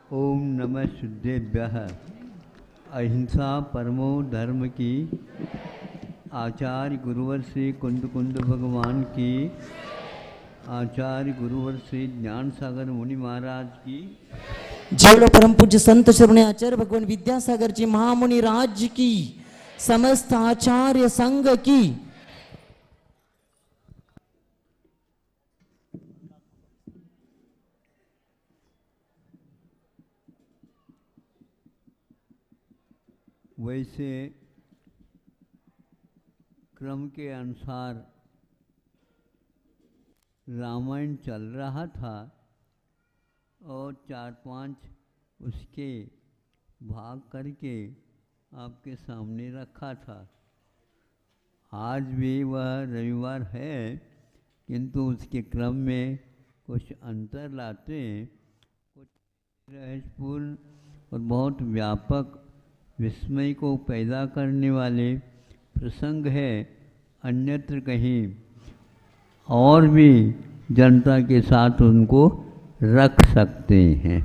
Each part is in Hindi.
ओम नमः शुद्धेभ्यः। अहिंसा परमो धर्म की आचार्य गुरुवर श्री कुंद कुंद भगवान की, आचार्य गुरुवर श्री ज्ञान सागर मुनि महाराज की, जेवढे परम पूज्य संत श्रवणे आचार्य भगवान विद्यासागर जी महामुनि राज की, समस्त आचार्य संघ की। वैसे क्रम के अनुसार रामायण चल रहा था और 4-5 उसके भाग करके आपके सामने रखा था। आज भी वह रविवार है, किंतु उसके क्रम में कुछ अंतर लाते हैं। कुछ रहस्यपूर्ण और बहुत व्यापक विस्मय को पैदा करने वाले प्रसंग है, अन्यत्र कहीं और भी जनता के साथ उनको रख सकते हैं।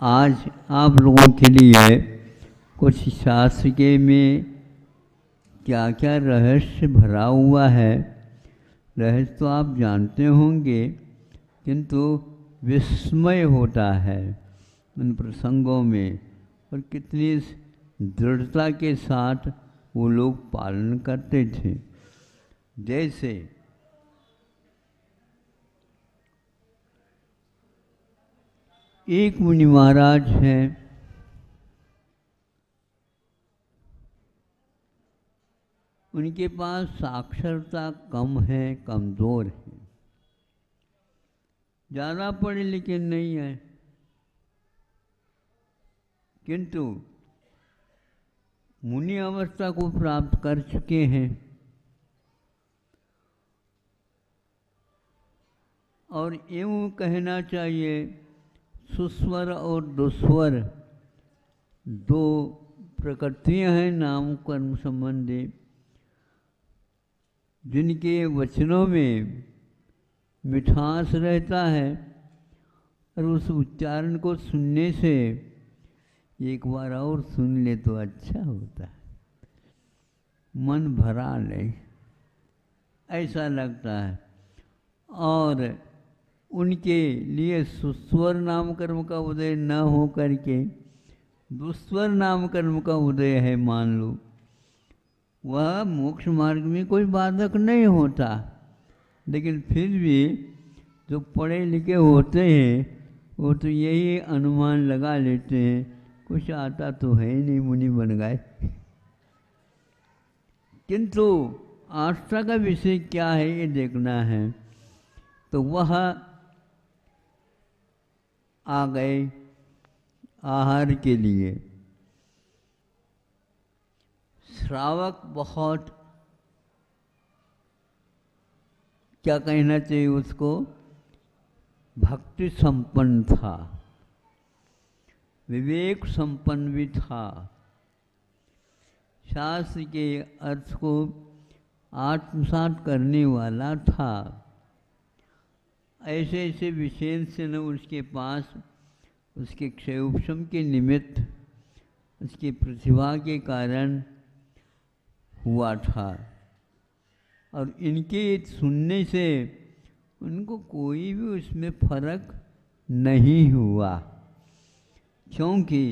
आज आप लोगों के लिए कुछ शास्त्र के में क्या क्या रहस्य भरा हुआ है, रहस्य तो आप जानते होंगे, किंतु विस्मय होता है उन प्रसंगों में, और कितनी दृढ़ता के साथ वो लोग पालन करते थे। जैसे एक मुनि महाराज हैं, उनके पास साक्षरता कम है, कमज़ोर है, ज़्यादा पढ़े लिखे नहीं है, किंतु मुनि अवस्था को प्राप्त कर चुके हैं और यूँ कहना चाहिए सुस्वर और दुस्वर दो प्रकृतियां हैं नाम कर्म संबंधी, जिनके वचनों में मिठास रहता है और उस उच्चारण को सुनने से एक बार और सुन ले तो अच्छा होता है, मन भरा नहीं ऐसा लगता है। और उनके लिए सुस्वर नाम कर्म का उदय न हो करके दुस्वर नाम कर्म का उदय है, मान लो, वह मोक्ष मार्ग में कोई बाधक नहीं होता, लेकिन फिर भी जो पढ़े लिखे होते हैं वो तो यही अनुमान लगा लेते हैं, कुछ आता तो है ही नहीं, मुनि बन गए। किंतु आस्था का विषय क्या है ये देखना है, तो वह आ गए आहार के लिए। श्रावक बहुत, क्या कहना चाहिए उसको, भक्ति संपन्न था, विवेक संपन्न भी था, शास्त्र के अर्थ को आत्मसात करने वाला था। ऐसे ऐसे विशेष न उसके पास उसके क्षयोपशम के निमित्त उसकी प्रतिभा के कारण हुआ था, और इनके सुनने से उनको कोई भी उसमें फर्क नहीं हुआ, क्योंकि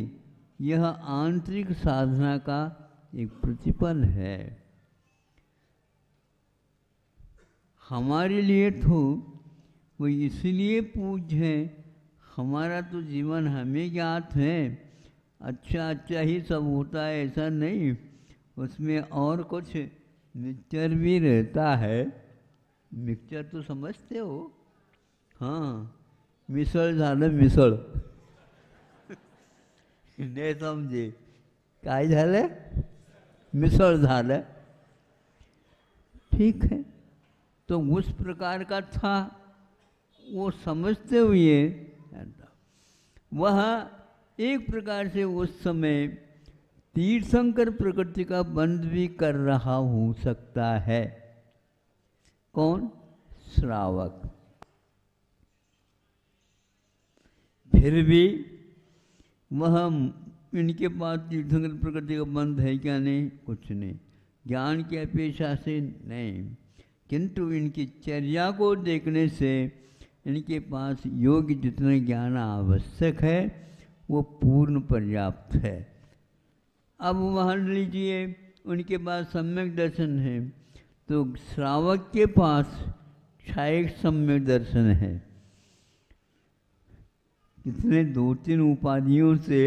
यह आंतरिक साधना का एक प्रतिफल है। हमारे लिए तो वो इसलिए पूज्य है, हमारा तो जीवन हमें ज्ञात है, अच्छा अच्छा ही सब होता है ऐसा नहीं, उसमें और कुछ मिक्सचर भी रहता है। मिक्सचर तो समझते हो, हाँ, मिसळ झालं मिसळ नहीं समझे, काय झालं, मिसळ झालं, ठीक है। तो उस प्रकार का था, वो समझते हुए वह एक प्रकार से उस समय तीर्थंकर प्रकृति का बंध भी कर रहा हो सकता है। कौन? श्रावक। फिर भी वह इनके पास तीर्थंकर प्रकृति का बंध है क्या? नहीं, कुछ नहीं। ज्ञान की अपेक्षा से नहीं, किंतु इनकी चर्या को देखने से इनके पास योग्य जितना ज्ञान आवश्यक है वो पूर्ण पर्याप्त है। अब मान लीजिए उनके पास सम्यक दर्शन है, तो श्रावक के पास क्षायिक सम्यक दर्शन है। कितने 2-3 उपाधियों से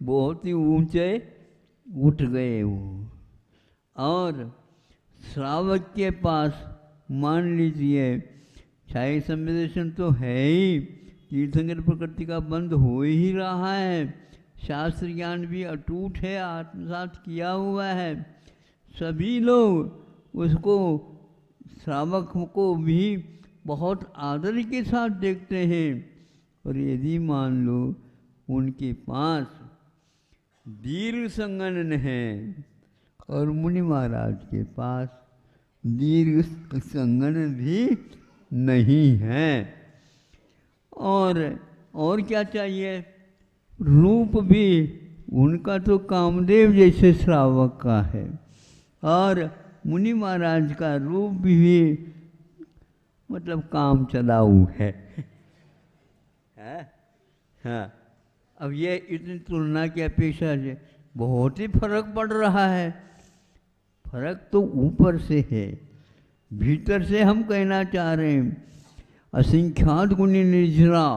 बहुत ही ऊंचे उठ गए वो। और श्रावक के पास मान लीजिए क्षायिक सम्यक दर्शन तो है ही, तीर्थंकर प्रकृति का बंध हो ही रहा है, शास्त्र ज्ञान भी अटूट है, आत्मसात किया हुआ है, सभी लोग उसको श्रावक को भी बहुत आदर के साथ देखते हैं। और यदि मान लो उनके पास दीर्घ संगणन है और मुनि महाराज के पास दीर्घ संगणन भी नहीं है, और क्या चाहिए? रूप भी उनका तो कामदेव जैसे श्रावक का है, और मुनि महाराज का रूप भी मतलब काम चलाऊ है। हाँ, अब ये इतनी तुलना की अपेक्षा से बहुत ही फर्क पड़ रहा है। फर्क तो ऊपर से है, भीतर से हम कहना चाह रहे हैं असंख्यात गुणी निर्जरा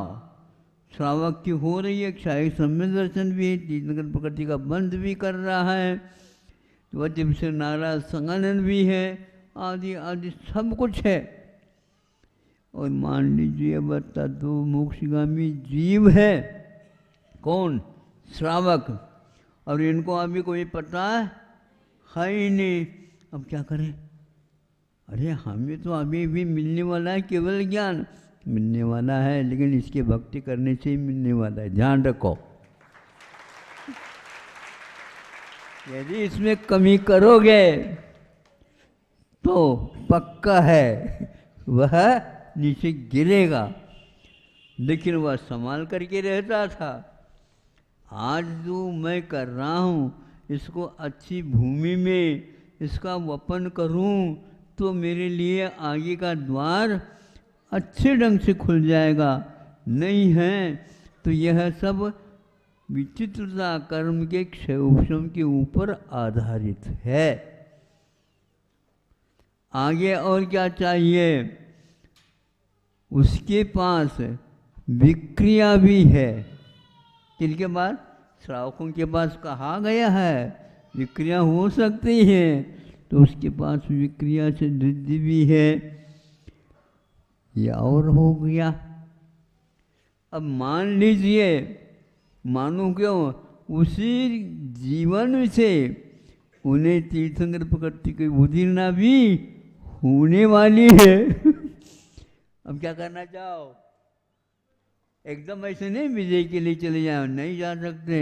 श्रावक की हो रही है, क्षायिक सम्यक दर्शन भी है, तीर्थंकर प्रकृति का बंध भी कर रहा है, वज्र से नाराज संगणन भी है, आदि आदि सब कुछ है। और मान लीजिए बता दो मोक्षगामी जीव है, कौन? श्रावक, और इनको अभी कोई पता है ही नहीं। अब क्या करें? अरे हमें तो अभी भी मिलने वाला है केवल ज्ञान, मिलने वाला है, लेकिन इसके भक्ति करने से ही मिलने वाला है, ध्यान रखो। यदि इसमें कमी करोगे तो पक्का है वह नीचे गिरेगा। लेकिन वह संभाल करके रहता था। आज जो मैं कर रहा हूँ इसको अच्छी भूमि में इसका वपन करूँ तो मेरे लिए आगे का द्वार अच्छे ढंग से खुल जाएगा, नहीं है तो यह सब विचित्रता कर्म के क्षय उपशम के ऊपर आधारित है। आगे और क्या चाहिए? उसके पास विक्रिया भी है। किनके पास? श्रावकों के पास कहा गया है विक्रिया हो सकती है, तो उसके पास विक्रिया से वृद्धि भी है। या और हो गया। अब मान लीजिए, मानो क्यों, उसी जीवन से उन्हें तीर्थंकर प्रकृति की उदीरना भी होने वाली है। अब क्या करना चाहो? एकदम ऐसे नहीं विजय के लिए चले जाओ, नहीं जा सकते।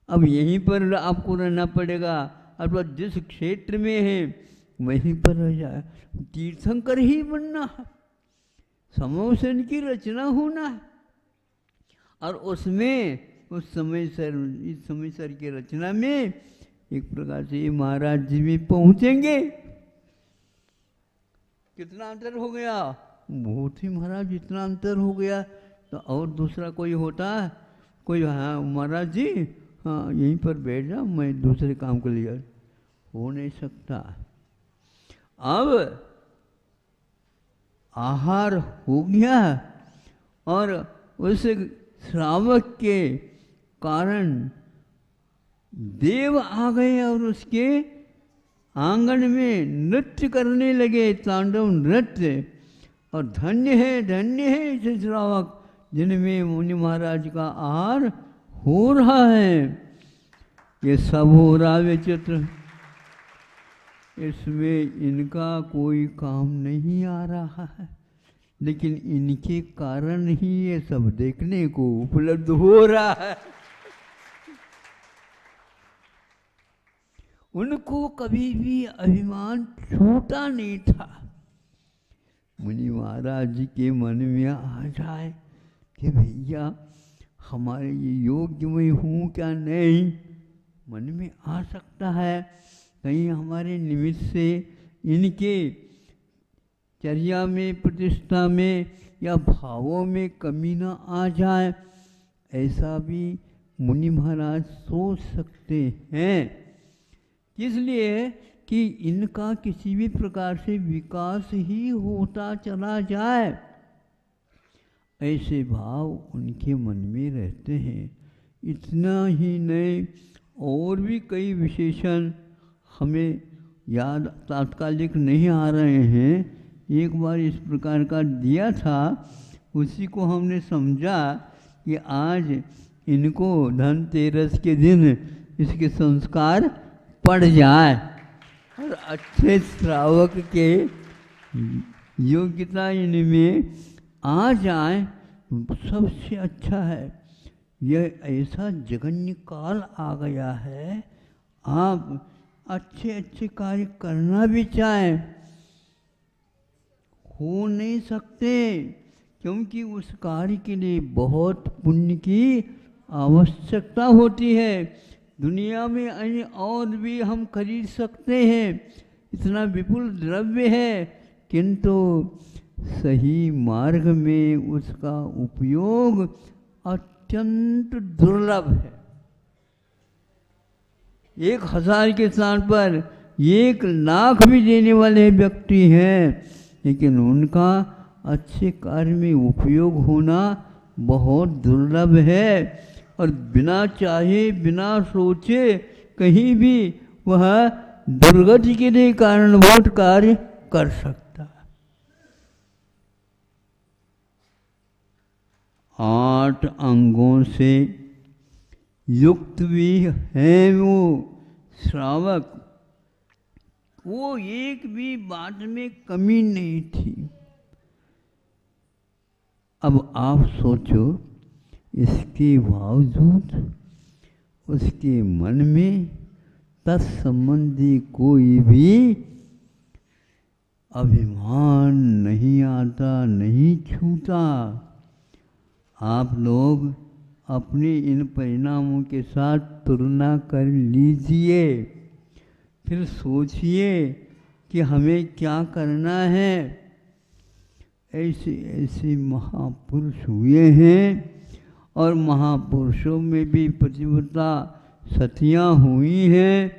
अब यहीं पर आपको रहना पड़ेगा, अथवा जिस क्षेत्र में है वहीं पर रह जाए। तीर्थंकर ही बनना है, समोसन की रचना होना है, और उसमें उस समयसर, इस समयसर की रचना में एक प्रकार से महाराज जी भी पहुंचेंगे। कितना अंतर हो गया? बहुत ही महाराज, इतना अंतर हो गया। तो और दूसरा कोई होता, कोई हाँ महाराज जी हाँ यहीं पर बैठ जाओ, मैं दूसरे काम के लिए, हो नहीं सकता। अब आहार हो गया और उस श्रावक के कारण देव आ गए और उसके आंगन में नृत्य करने लगे, तांडव नृत्य। और धन्य है ऐसे श्रावक जिनमें मुनि महाराज का आहार हो रहा है। ये सब हो रहा विचित्र, इसमें इनका कोई काम नहीं आ रहा है, लेकिन इनके कारण ही ये सब देखने को उपलब्ध हो रहा है। उनको कभी भी अभिमान छूटा नहीं था। मुनि महाराज जी के मन में आ जाए कि भैया हमारे ये योग्य में हूँ क्या नहीं, मन में आ सकता है। कहीं हमारे निमित्त से इनके चर्या में, प्रतिष्ठा में या भावों में कमी न आ जाए, ऐसा भी मुनि महाराज सोच सकते हैं। इसलिए कि इनका किसी भी प्रकार से विकास ही होता चला जाए, ऐसे भाव उनके मन में रहते हैं। इतना ही नहीं, और भी कई विशेषण हमें याद तात्कालिक नहीं आ रहे हैं। एक बार इस प्रकार का दिया था, उसी को हमने समझा कि आज इनको धनतेरस के दिन इसके संस्कार पड़ जाए और अच्छे श्रावक के योग्यता इनमें आ जाए, सबसे अच्छा है। यह ऐसा जघन्य काल आ गया है, आप अच्छे अच्छे कार्य करना भी चाहें, हो नहीं सकते, क्योंकि उस कार्य के लिए बहुत पुण्य की आवश्यकता होती है। दुनिया में अन्य और भी हम खरीद सकते हैं, इतना विपुल द्रव्य है, किंतु सही मार्ग में उसका उपयोग अत्यंत दुर्लभ है। 1000 के स्थान पर 1,00,000 भी देने वाले व्यक्ति हैं, लेकिन उनका अच्छे कार्य में उपयोग होना बहुत दुर्लभ है। और बिना चाहे, बिना सोचे कहीं भी वह दुर्गति के लिए कारणभूत कार्य कर सकता है। 8 अंगों से युक्त भी है वो श्रावक, वो एक भी बात में कमी नहीं थी। अब आप सोचो, इसके बावजूद उसके मन में तत्संबंधी कोई भी अभिमान नहीं आता, नहीं छूता। आप लोग अपने इन परिणामों के साथ तुलना कर लीजिए, फिर सोचिए कि हमें क्या करना है। ऐसे ऐसे महापुरुष हुए हैं, और महापुरुषों में भी पतिव्रता सतियाँ हुई हैं,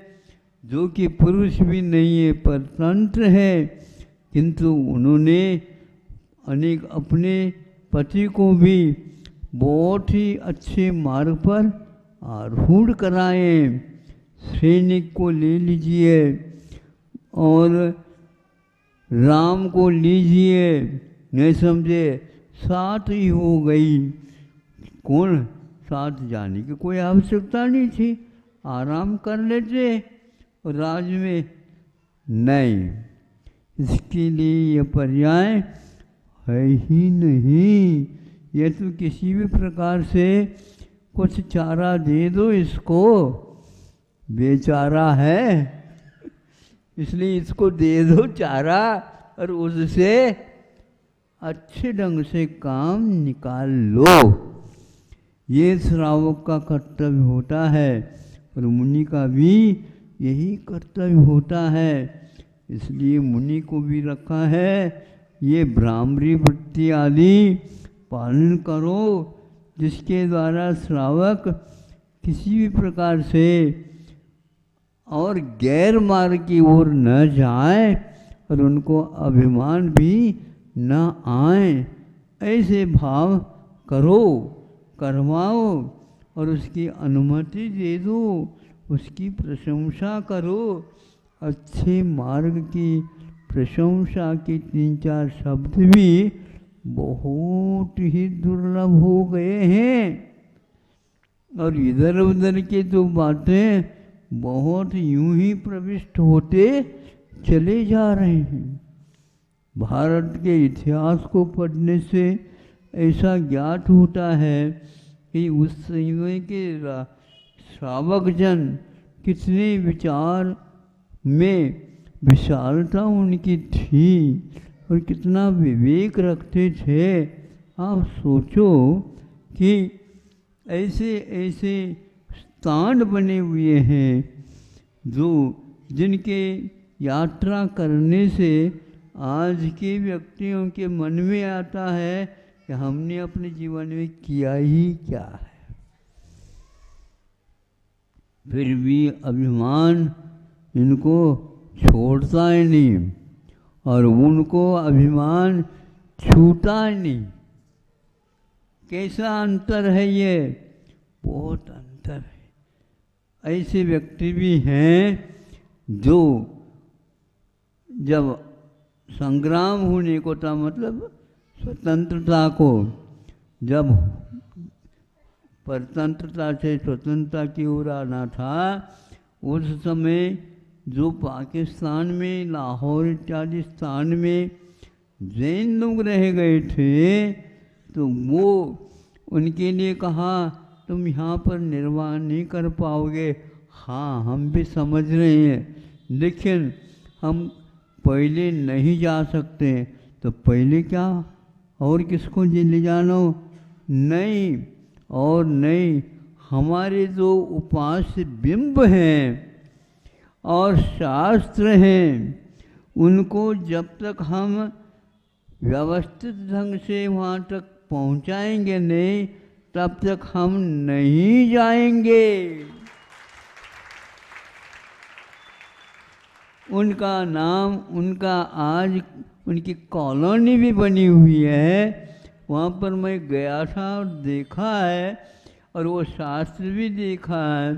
जो कि पुरुष भी नहीं है, परतंत्र है, किंतु उन्होंने अनेक अपने पति को भी बहुत ही अच्छे मार्ग पर आरूढ़ कराए। सैनिक को ले लीजिए और राम को लीजिए, नहीं समझे 7 ही हो गई। कौन 7 जाने की कोई आवश्यकता नहीं थी, आराम कर लेते और राज में नहीं। इसके लिए यह पर्याय है ही नहीं। यह तो किसी भी प्रकार से कुछ चारा दे दो इसको, बेचारा है, इसलिए इसको दे दो चारा और उससे अच्छे ढंग से काम निकाल लो। ये श्रावक का कर्तव्य होता है और मुनि का भी यही कर्तव्य होता है। इसलिए मुनि को भी रखा है, ये ब्राह्मणी वृत्ति आदि पालन करो, जिसके द्वारा श्रावक किसी भी प्रकार से और गैर मार्ग की ओर न जाए और उनको अभिमान भी न आए। ऐसे भाव करो, करवाओ और उसकी अनुमति दे दो, उसकी प्रशंसा करो। अच्छे मार्ग की प्रशंसा के 3-4 शब्द भी बहुत ही दुर्लभ हो गए हैं, और इधर उधर की तो बातें बहुत यूं ही प्रविष्ट होते चले जा रहे हैं। भारत के इतिहास को पढ़ने से ऐसा ज्ञात होता है कि उस समय के श्रावक जन कितने विचार में विशालता उनकी थी और कितना विवेक रखते थे। आप सोचो कि ऐसे ऐसे स्थान बने हुए हैं जो जिनके यात्रा करने से आज के व्यक्तियों के मन में आता है कि हमने अपने जीवन में किया ही क्या है। फिर भी अभिमान इनको छोड़ता ही नहीं और उनको अभिमान छूटा नहीं। कैसा अंतर है ये? बहुत अंतर है। ऐसे व्यक्ति भी हैं जो जब संग्राम होने को था, मतलब स्वतंत्रता को, जब परतंत्रता से स्वतंत्रता की ओर आना था, उस समय जो पाकिस्तान में लाहौर इत्यादि स्थान में जैन लोग रह गए थे, तो वो उनके लिए कहा तुम यहाँ पर निर्वाह नहीं कर पाओगे। हाँ, हम भी समझ रहे हैं, लेकिन हम पहले नहीं जा सकते। तो पहले क्या और किसको ले जानो? नहीं और नहीं, हमारे जो उपास्य बिंब हैं और शास्त्र हैं, उनको जब तक हम व्यवस्थित ढंग से वहाँ तक पहुँचाएंगे नहीं, तब तक हम नहीं जाएंगे। उनका नाम, उनका आज उनकी कॉलोनी भी बनी हुई है। वहाँ पर मैं गया था और देखा है, और वो शास्त्र भी देखा है,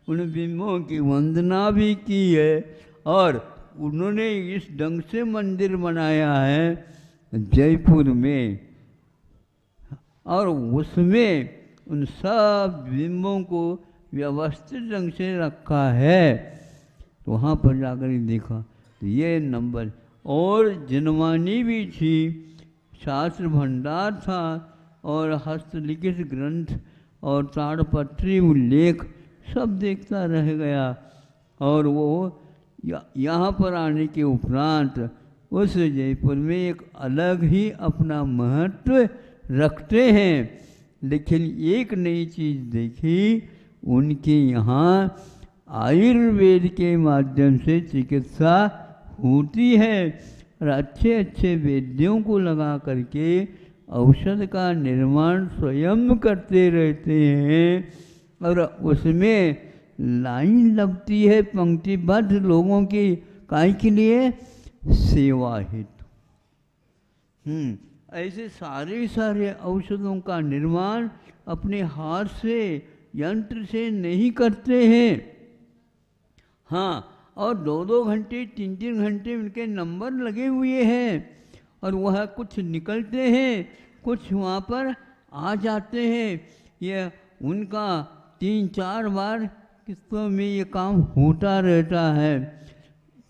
उन बिंबों की वंदना भी की है, और उन्होंने इस ढंग से मंदिर बनाया है जयपुर में, और उसमें उन सब बिंबों को व्यवस्थित ढंग से रखा है। तो वहाँ पर जाकर ही देखा तो ये नंबर, और जनवानी भी थी, शास्त्र भंडार था, और हस्तलिखित ग्रंथ और ताड़पत्री उल्लेख सब देखता रह गया। और वो यहाँ पर आने के उपरांत उस जयपुर में एक अलग ही अपना महत्व रखते हैं। लेकिन एक नई चीज़ देखी, उनके यहाँ आयुर्वेद के माध्यम से चिकित्सा होती है, और अच्छे अच्छे वैद्यों को लगा करके औषध का निर्माण स्वयं करते रहते हैं, और उसमें लाइन लगती है पंक्तिबद्ध लोगों की, काहे के लिए? सेवा हेतु। ऐसे सारे सारे औषधों का निर्माण अपने हाथ से, यंत्र से नहीं करते हैं। हाँ, और 2-2 घंटे 3-3 घंटे उनके नंबर लगे हुए हैं, और वह कुछ निकलते हैं, कुछ वहाँ पर आ जाते हैं। ये उनका 3-4 बार किस्तों में ये काम होता रहता है,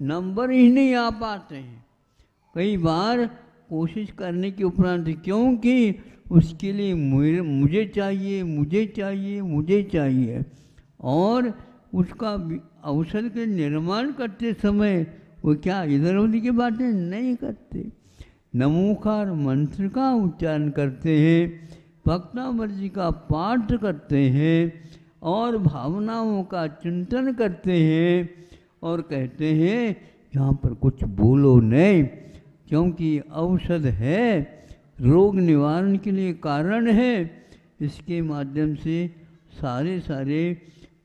नंबर ही नहीं आ पाते हैं। कई बार कोशिश करने के उपरांत, क्योंकि उसके लिए मुझे चाहिए, मुझे चाहिए, मुझे चाहिए, और उसका औषध के निर्माण करते समय वो क्या इधर उधर की बातें नहीं करते, नमोकार मंत्र का उच्चारण करते हैं, भक्तामर्जी का पाठ करते हैं, और भावनाओं का चिंतन करते हैं, और कहते हैं यहाँ पर कुछ बोलो नहीं, क्योंकि औषध है, रोग निवारण के लिए कारण है। इसके माध्यम से सारे सारे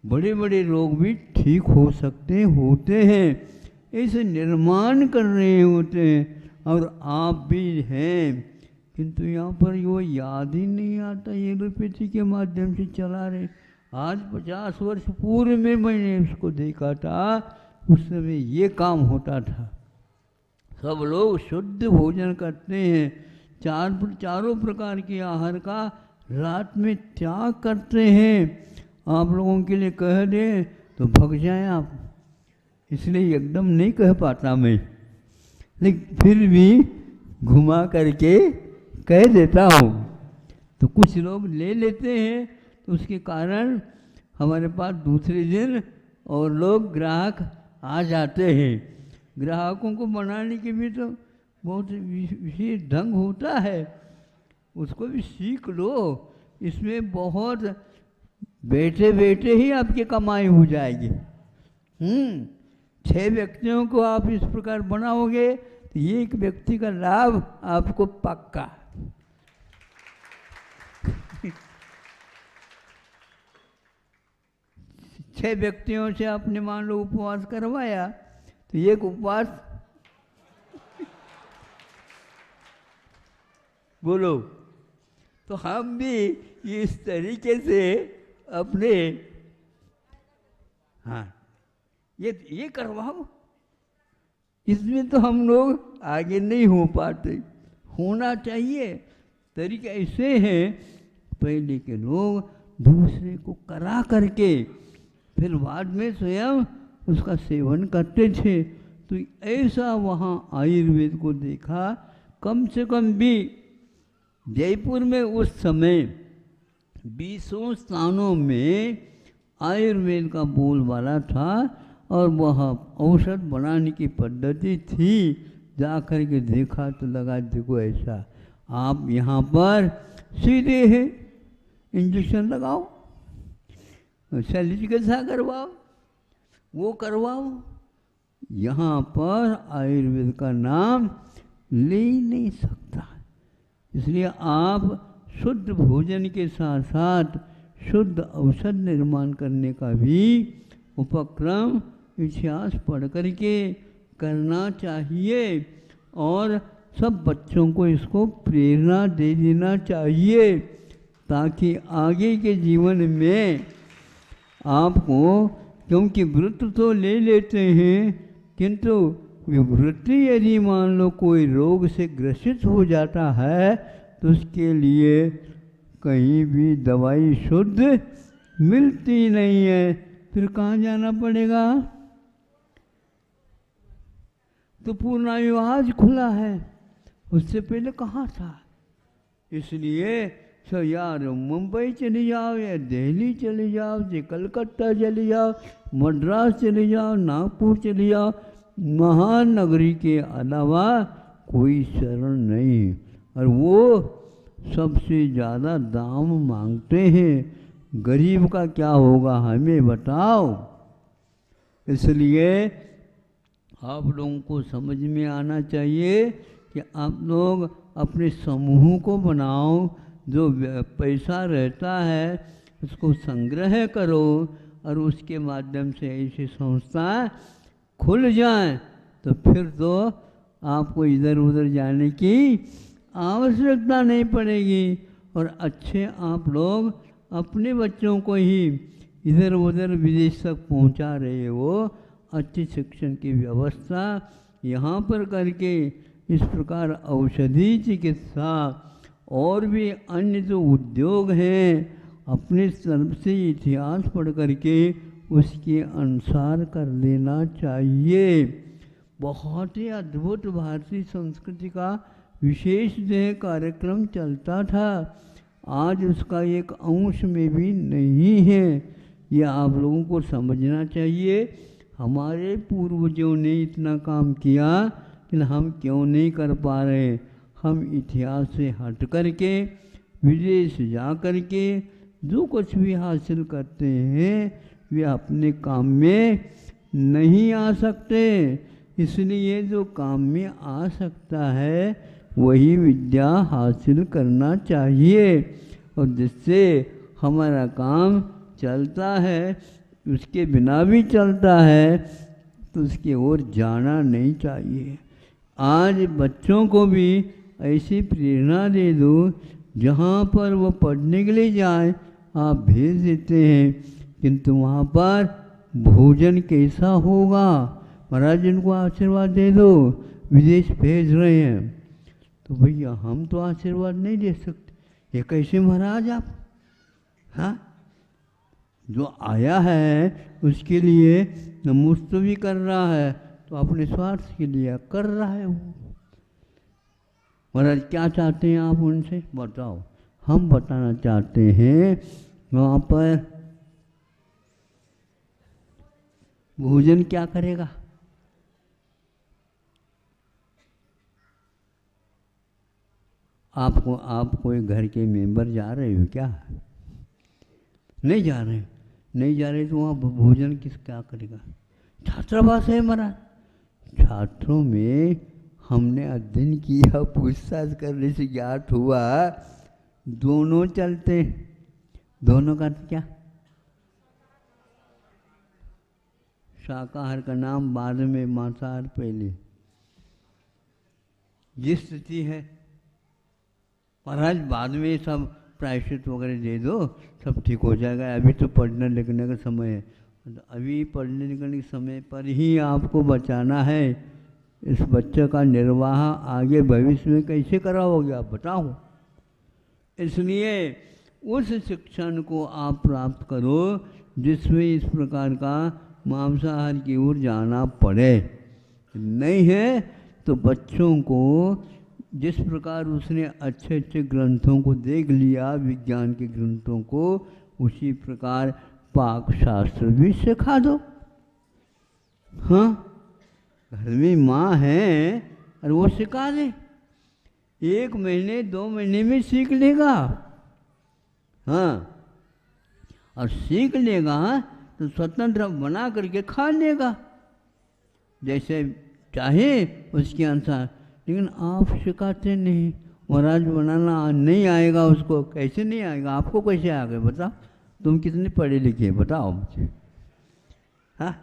बड़े बड़े रोग भी ठीक हो सकते होते हैं। इसे निर्माण कर रहे होते हैं, और आप भी हैं, किंतु यहाँ पर वो याद ही नहीं आता। एलोपैथी के माध्यम से चला रहे। आज 50 वर्ष पूर्व में मैंने उसको देखा था, उस समय ये काम होता था। सब लोग शुद्ध भोजन करते हैं, चारों प्रकार के आहार का रात में त्याग करते हैं। आप लोगों के लिए कह दें तो भग जाएं आप, इसलिए एकदम नहीं कह पाता मैं, लेकिन फिर भी घुमा करके कह देता हूँ। तो कुछ लोग ले लेते हैं, तो उसके कारण हमारे पास दूसरे दिन और लोग ग्राहक आ जाते हैं। ग्राहकों को बनाने के भी तो बहुत विशेष ढंग होता है, उसको भी सीख लो। इसमें बहुत बैठे बैठे ही आपकी कमाई हो जाएगी। 6 व्यक्तियों को आप इस प्रकार बनाओगे तो एक व्यक्ति का लाभ आपको पक्का। छह व्यक्तियों से आपने मान लो उपवास करवाया तो एक उपवास बोलो, तो हम भी इस तरीके से अपने हाँ ये करवाओ। इसमें तो हम लोग आगे नहीं हो पाते, होना चाहिए। तरीका ऐसे है, पहले के लोग दूसरे को करा करके फिर बाद में स्वयं उसका सेवन करते थे। तो ऐसा वहाँ आयुर्वेद को देखा। कम से कम भी जयपुर में उस समय 20 स्थानों में आयुर्वेद का बोलबाला था और वह औषध बनाने की पद्धति थी। जा कर के देखा तो लगा देखो ऐसा, आप यहाँ पर सीधे है इंजेक्शन लगाओ, शल्य चिकित्सा करवाओ, वो करवाओ। यहाँ पर आयुर्वेद का नाम ले ही नहीं सकता। इसलिए आप शुद्ध भोजन के साथ साथ शुद्ध औषध निर्माण करने का भी उपक्रम इतिहास पढ़ करके करना चाहिए और सब बच्चों को इसको प्रेरणा दे देना चाहिए, ताकि आगे के जीवन में आपको, क्योंकि व्रत तो ले लेते हैं किंतु वृत्ति यदि मान लो कोई रोग से ग्रसित हो जाता है तो उसके लिए कहीं भी दवाई शुद्ध मिलती नहीं है, फिर कहाँ जाना पड़ेगा। तो पूर्णायु आज खुला है, उससे पहले कहाँ था। इसलिए सो यार मुंबई चले जाओ या दिल्ली चले जाओ या कलकत्ता चले जाओ, मद्रास चले जाओ, नागपुर चले जाओ, महानगरी के अलावा कोई शरण नहीं। और वो सबसे ज़्यादा दाम मांगते हैं। गरीब का क्या होगा हमें बताओ। इसलिए आप लोगों को समझ में आना चाहिए कि आप लोग अपने समूह को बनाओ, जो पैसा रहता है उसको संग्रह करो और उसके माध्यम से ऐसी संस्था खुल जाए तो फिर तो आपको इधर उधर जाने की आवश्यकता नहीं पड़ेगी। और अच्छे आप लोग अपने बच्चों को ही इधर उधर विदेश तक पहुंचा रहे हो। अच्छी शिक्षण की व्यवस्था यहाँ पर करके इस प्रकार औषधि चिकित्सा और भी अन्य जो उद्योग हैं अपने तरफ से इतिहास पढ़ करके उसके अनुसार कर लेना चाहिए। बहुत ही अद्भुत भारतीय संस्कृति का विशेष जो कार्यक्रम चलता था, आज उसका एक अंश में भी नहीं है। ये आप लोगों को समझना चाहिए। हमारे पूर्वजों ने इतना काम किया कि हम क्यों नहीं कर पा रहे। हम इतिहास से हट करके विदेश जा करके जो कुछ भी हासिल करते हैं वे अपने काम में नहीं आ सकते। इसलिए जो काम में आ सकता है वही विद्या हासिल करना चाहिए और जिससे हमारा काम चलता है, उसके बिना भी चलता है तो उसकी ओर जाना नहीं चाहिए। आज बच्चों को भी ऐसी प्रेरणा दे दो, जहाँ पर वो पढ़ने के लिए जाए आप भेज देते हैं, किंतु वहाँ पर भोजन कैसा होगा। महाराज इनको आशीर्वाद दे दो, विदेश भेज रहे हैं। तो भैया हम तो आशीर्वाद नहीं दे सकते। ये कैसे महाराज आप, हाँ जो आया है उसके लिए नमुस्त भी कर रहा है तो अपने स्वार्थ के लिए कर रहा है वो। महाराज क्या चाहते हैं आप उनसे बताओ। हम बताना चाहते हैं वहाँ पर भोजन क्या करेगा। आप कोई घर के मेंबर जा रहे हो क्या, नहीं जा रहे, नहीं जा रहे तो वहाँ भोजन क्या करेगा? छात्रावास है महाराज, छात्रों में हमने अध्ययन किया, पूछताछ करने से ज्ञात हुआ दोनों चलते। दोनों का क्या? शाकाहार का नाम बाद में, मांसाहार पहले। ये स्थिति है महाराज। बाद में सब प्रायश्चित वगैरह दे दो, सब ठीक हो जाएगा। अभी तो पढ़ने लिखने का समय है, तो अभी पढ़ने लिखने के समय पर ही आपको बचाना है। इस बच्चे का निर्वाह आगे भविष्य में कैसे कराओगे आप बताओ। इसलिए उस शिक्षण को आप प्राप्त करो जिसमें इस प्रकार का मांसाहार की ओर जाना पड़े। नहीं है तो बच्चों को जिस प्रकार उसने अच्छे अच्छे ग्रंथों को देख लिया, विज्ञान के ग्रंथों को, उसी प्रकार पाक शास्त्र भी सिखा दो। हाँ, घर में माँ है और वो सिखा दे, 1 महीने 2 महीने में सीख लेगा। हाँ, और सीख लेगा तो स्वतंत्र बना करके खा लेगा जैसे चाहे उसके अनुसार। लेकिन आप सिखाते नहीं, महाराज बनाना नहीं आएगा उसको। कैसे नहीं आएगा? आपको कैसे आ गए बताओ? तुम कितने पढ़े लिखे बताओ मुझे। हाँ,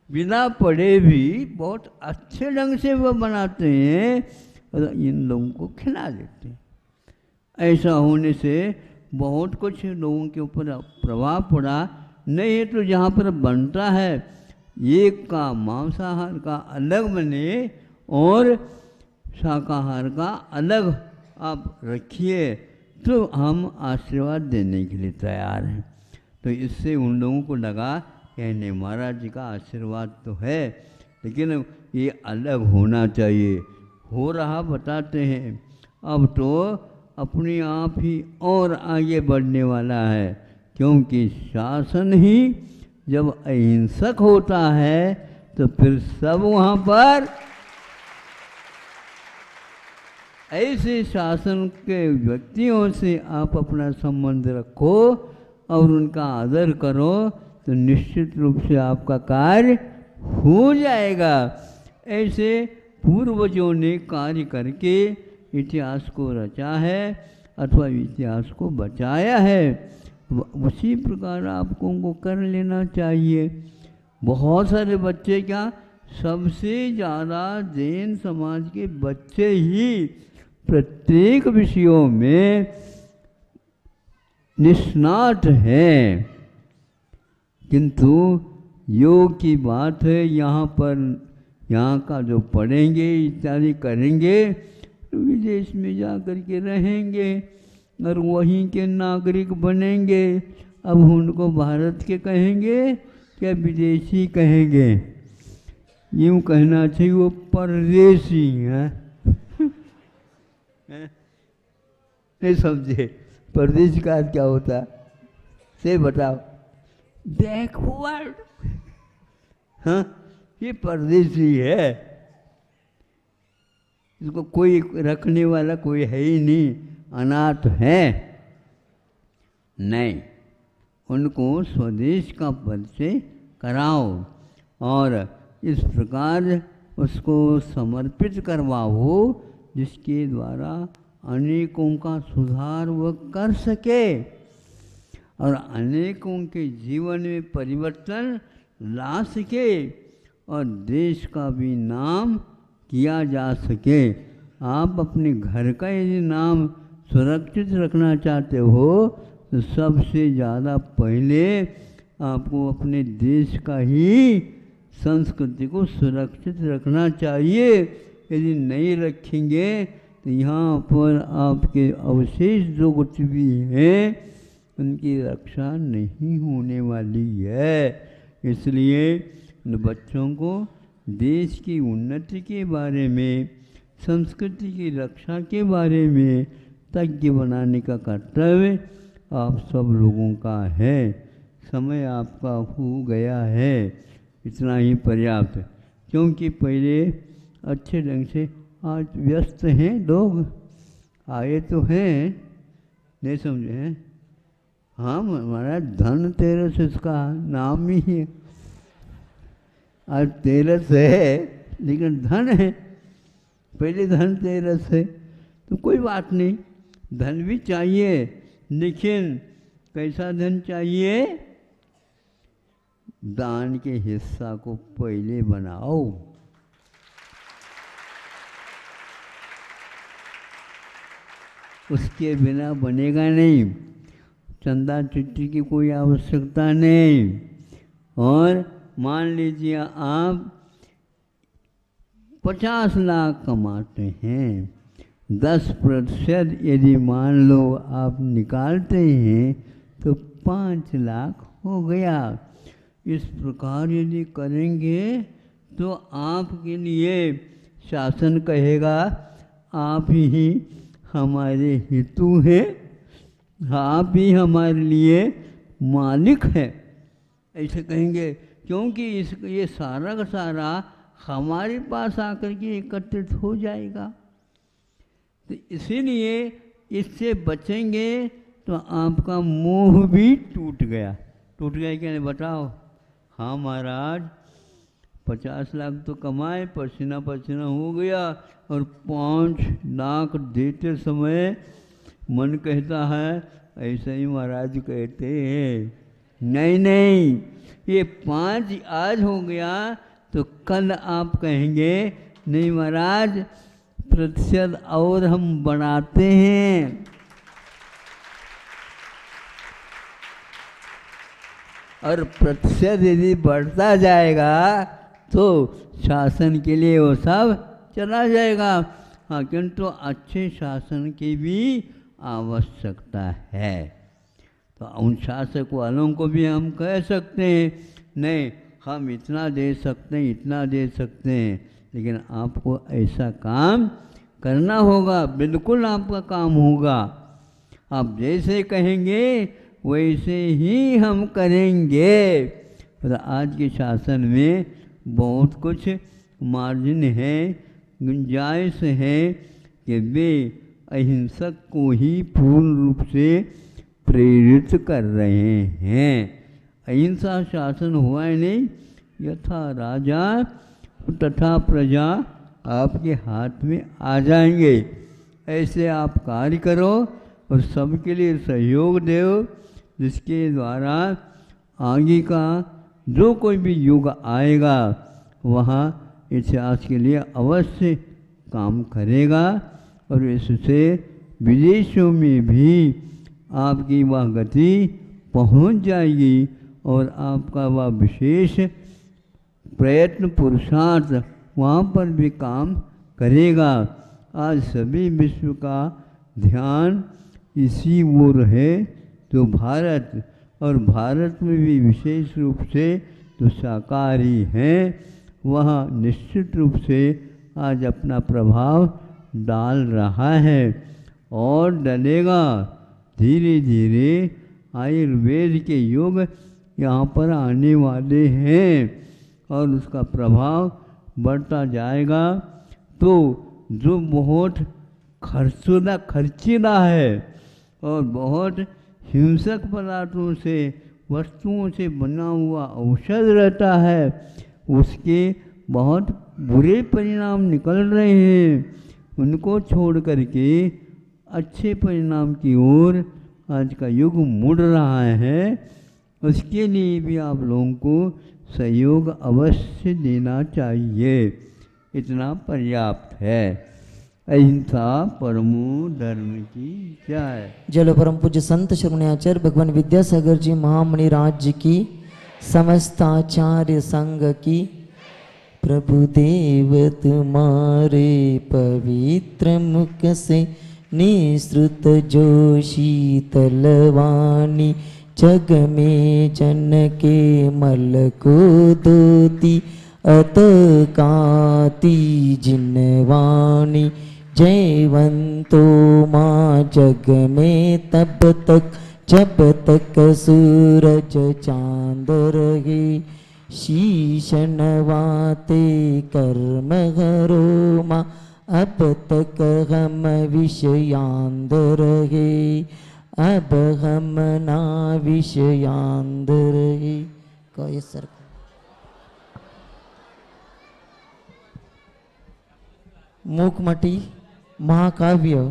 बिना पढ़े भी बहुत अच्छे ढंग से वो बनाते हैं और इन लोगों को खिला देते हैं। ऐसा होने से बहुत कुछ लोगों के ऊपर प्रभाव पड़ा। नहीं है तो जहाँ पर बनता है एक का मांसाहार का अलग बने और शाकाहार का अलग आप रखिए तो हम आशीर्वाद देने के लिए तैयार हैं। तो इससे उन लोगों को लगा कि नहीं, महाराज जी का आशीर्वाद तो है लेकिन ये अलग होना चाहिए। हो रहा बताते हैं, अब तो अपने आप ही और आगे बढ़ने वाला है, क्योंकि शासन ही जब अहिंसक होता है तो फिर सब वहाँ पर ऐसे शासन के व्यक्तियों से आप अपना संबंध रखो और उनका आदर करो तो निश्चित रूप से आपका कार्य हो जाएगा। ऐसे पूर्वजों ने कार्य करके इतिहास को रचा है अथवा इतिहास को बचाया है। उसी प्रकार आपको उनको कर लेना चाहिए। बहुत सारे बच्चे क्या, सबसे ज़्यादा जैन समाज के बच्चे ही प्रत्येक विषयों में निष्णात हैं, किंतु योग की बात है यहाँ पर, यहाँ का जो पढ़ेंगे इत्यादि करेंगे विदेश में जा कर के रहेंगे और वहीं के नागरिक बनेंगे। अब उनको भारत के कहेंगे क्या विदेशी कहेंगे? यूँ कहना चाहिए वो परदेशी हैं। नहीं समझे? परदेश का अर्थ क्या होता है से बताओ? बैकवर्ड। हाँ, ये परदेशी है, इसको कोई रखने वाला कोई है ही नहीं, अनाथ है। नहीं, उनको स्वदेश का परिचय कराओ और इस प्रकार उसको समर्पित करवाओ जिसके द्वारा अनेकों का सुधार वह कर सके और अनेकों के जीवन में परिवर्तन ला सके और देश का भी नाम किया जा सके। आप अपने घर का यदि नाम सुरक्षित रखना चाहते हो तो सबसे ज़्यादा पहले आपको अपने देश का ही संस्कृति को सुरक्षित रखना चाहिए। यदि नहीं रखेंगे तो यहाँ पर आपके अवशेष जो कुछ भी हैं उनकी रक्षा नहीं होने वाली है। इसलिए बच्चों को देश की उन्नति के बारे में, संस्कृति की रक्षा के बारे में तज्ञ बनाने का कर्तव्य आप सब लोगों का है। समय आपका हो गया है, इतना ही पर्याप्त, क्योंकि पहले अच्छे ढंग से आज व्यस्त हैं लोग, आए तो हैं, नहीं समझे हैं? हाँ महाराज, धनतेरस इसका नाम ही है। आज तेरस है लेकिन धन है, पहले धनतेरस है, तो कोई बात नहीं, धन भी चाहिए, लेकिन कैसा धन चाहिए? दान के हिस्सा को पहले बनाओ। उसके बिना बनेगा नहीं, चंदा चिट्ठी की कोई आवश्यकता नहीं। और मान लीजिए आप 50 लाख कमाते हैं, 10% यदि मान लो आप निकालते हैं तो 5 लाख हो गया। इस प्रकार यदि करेंगे तो आपके लिए शासन कहेगा आप ही हमारे हेतु हैं, आप ही हमारे लिए मालिक है, ऐसे कहेंगे। क्योंकि ये सारा का सारा हमारे पास आकर के एकत्रित हो जाएगा। तो इसीलिए इससे बचेंगे तो आपका मोह भी टूट गया। टूट गया क्या, नहीं बताओ? हाँ महाराज, 50 लाख तो कमाए, पसीना पसीना हो गया, और 5 लाख देते समय मन कहता है ऐसा ही महाराज कहते हैं। नहीं नहीं, ये 5 आज हो गया तो कल आप कहेंगे नहीं महाराज, प्रतिशत और हम बढ़ाते हैं। और प्रतिशत यदि बढ़ता जाएगा तो शासन के लिए वो सब चला जाएगा। हाँ, किंतु अच्छे शासन की भी आवश्यकता है। तो उन शासक वालों को भी हम कह सकते हैं नहीं, हम इतना दे सकते हैं, इतना दे सकते हैं, लेकिन आपको ऐसा काम करना होगा, बिल्कुल आपका काम होगा। आप जैसे कहेंगे वैसे ही हम करेंगे। तो आज के शासन में बहुत कुछ मार्जिन है, गुंजाइश है कि वे अहिंसक को ही पूर्ण रूप से प्रेरित कर रहे हैं। अहिंसा शासन हुआ ही नहीं, यथा राजा तथा प्रजा आपके हाथ में आ जाएंगे। ऐसे आप कार्य करो और सबके लिए सहयोग दो, जिसके द्वारा आगे का जो कोई भी युग आएगा वहाँ इतिहास के लिए अवश्य काम करेगा। और इससे विदेशों में भी आपकी वह गति पहुँच जाएगी और आपका वह विशेष प्रयत्न पुरुषार्थ वहाँ पर भी काम करेगा। आज सभी विश्व का ध्यान इसी ओर है तो भारत, और भारत में भी विशेष रूप से जो शाकाहारी हैं वह निश्चित रूप से आज अपना प्रभाव डाल रहा है और डलेगा। धीरे धीरे आयुर्वेद के युग यहाँ पर आने वाले हैं और उसका प्रभाव बढ़ता जाएगा। तो जो बहुत खर्चीला है और बहुत हिंसक पदार्थों से, वस्तुओं से बना हुआ औषध रहता है, उसके बहुत बुरे परिणाम निकल रहे हैं। उनको छोड़ करके अच्छे परिणाम की ओर आज का युग मुड़ रहा है। उसके लिए भी आप लोगों को सहयोग अवश्य देना चाहिए, इतना पर्याप्त है। अहिंसा परमो धर्म की जय। जय परम पूज्य संत शिरोमणि आचार्य भगवान विद्यासागर जी महामुनि राज्य की, समस्त आचार्य संघ की। प्रभु देव तुम्हारे पवित्र मुख से निसृत जो शीतलवाणी, जग में जन के मल को दोती अत काती जिनवाणी। जयवंतो माँ जग में तब तक जब तक सूरज चांद रहे, शीश नवाते कर्म करो माँ अब तक हम विषयांद रहे। अब हम ना विषयांदर ही कहे सर मूक माटी महाकाव्य